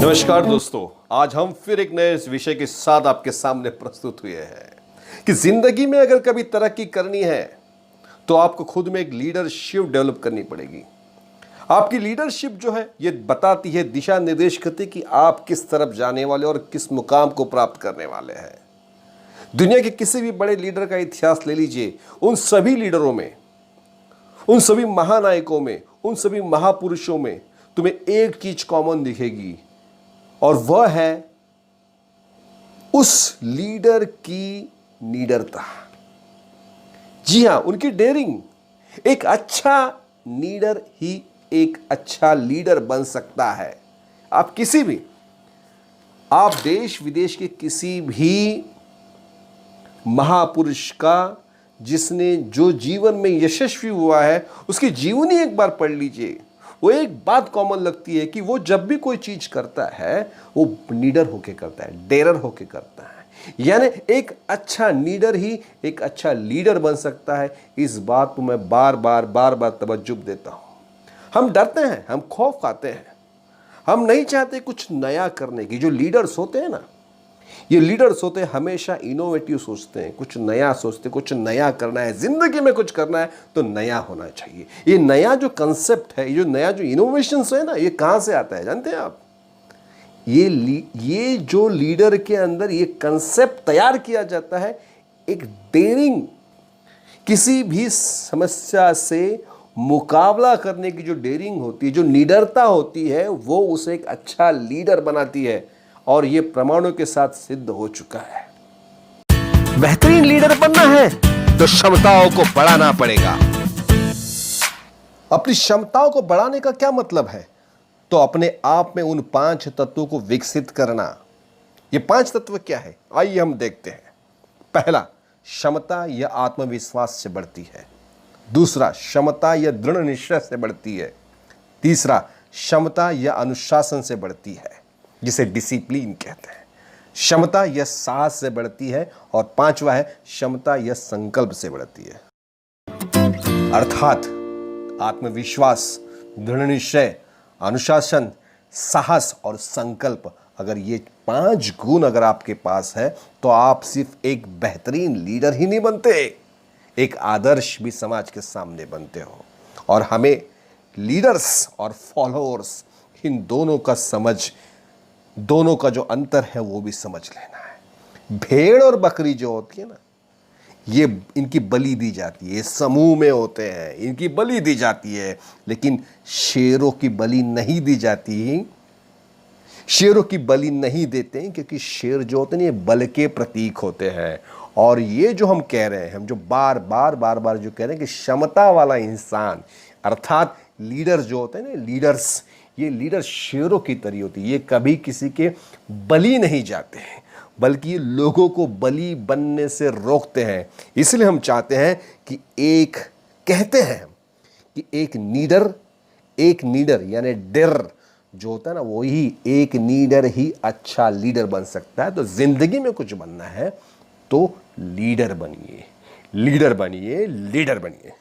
नमस्कार दोस्तों, आज हम फिर एक नए विषय के साथ आपके सामने प्रस्तुत हुए हैं कि जिंदगी में अगर कभी तरक्की करनी है तो आपको खुद में एक लीडरशिप डेवलप करनी पड़ेगी। आपकी लीडरशिप जो है ये बताती है, दिशा निर्देश करती है कि आप किस तरफ जाने वाले और किस मुकाम को प्राप्त करने वाले हैं। दुनिया के किसी भी बड़े लीडर का इतिहास ले लीजिए, उन सभी लीडरों में, उन सभी महानायकों में, उन सभी महापुरुषों में तुम्हें एक चीज कॉमन दिखेगी और वह है उस लीडर की निडरता। जी हां, उनकी डेयरिंग। एक अच्छा लीडर ही एक अच्छा लीडर बन सकता है। आप देश विदेश के किसी भी महापुरुष का जिसने जो जीवन में यशस्वी हुआ है उसकी जीवनी एक बार पढ़ लीजिए। वो एक बात कॉमन लगती है कि वो जब भी कोई चीज करता है वो नीडर होके करता है, डेरर होके करता है। यानी एक अच्छा लीडर ही एक अच्छा लीडर बन सकता है। इस बात को मैं बार बार तवज्जो देता हूं। हम डरते हैं, हम खौफ खाते हैं, हम नहीं चाहते कुछ नया करने की। जो लीडर्स होते हैं ना, ये लीडर्स होते हैं हमेशा इनोवेटिव सोचते हैं, कुछ नया सोचते, कुछ नया करना है, जिंदगी में कुछ करना है तो नया होना चाहिए। ये नया जो कंसेप्ट है, ये जो नया जो इनोवेशन है ना, ये कहां से आता है जानते हैं आप? ये जो लीडर के अंदर ये कंसेप्ट तैयार किया जाता है, एक डेयरिंग, किसी भी समस्या से मुकाबला करने की जो डेयरिंग होती है, जो निडरता होती है, वो उसे एक अच्छा लीडर बनाती है और ये प्रमाणों के साथ सिद्ध हो चुका है। बेहतरीन लीडर बनना है तो क्षमताओं को बढ़ाना पड़ेगा। अपनी क्षमताओं को बढ़ाने का क्या मतलब है? तो अपने आप में उन 5 तत्वों को विकसित करना। ये 5 तत्व क्या है, आइए हम देखते हैं। पहला, क्षमता या आत्मविश्वास से बढ़ती है। दूसरा, क्षमता या दृढ़ निश्चय से बढ़ती है। तीसरा, क्षमता या अनुशासन से बढ़ती है, जिसे डिसिप्लिन कहते हैं। क्षमता या साहस से बढ़ती है और 5वां है क्षमता या संकल्प से बढ़ती है। अर्थात आत्मविश्वास, दृढ़ निश्चय, अनुशासन, साहस और संकल्प, अगर ये 5 गुण अगर आपके पास है तो आप सिर्फ एक बेहतरीन लीडर ही नहीं बनते, एक आदर्श भी समाज के सामने बनते हो। और हमें लीडर्स और फॉलोअर्स, इन दोनों का जो अंतर है वो भी समझ लेना है। भेड़ और बकरी जो होती है ना, ये इनकी बलि दी जाती है, समूह में होते हैं, इनकी बलि दी जाती है। लेकिन शेरों की बलि नहीं दी जाती। शेरों की बलि नहीं देते हैं क्योंकि शेर जो होते हैं ये बल के प्रतीक होते हैं। और ये जो हम कह रहे हैं, हम जो बार बार जो कह रहे हैं कि क्षमता वाला इंसान, अर्थात लीडर जो होते हैं ना, लीडर्स, ये लीडर शेरों की तरह होती है। ये कभी किसी के बलि नहीं जाते हैं, बल्कि ये लोगों को बलि बनने से रोकते हैं। इसलिए हम चाहते हैं कि कहते हैं कि एक नीडर यानी डेर जो होता है ना, वही एक नीडर ही अच्छा लीडर बन सकता है। तो जिंदगी में कुछ बनना है तो लीडर बनिए, लीडर बनिए, लीडर बनिए।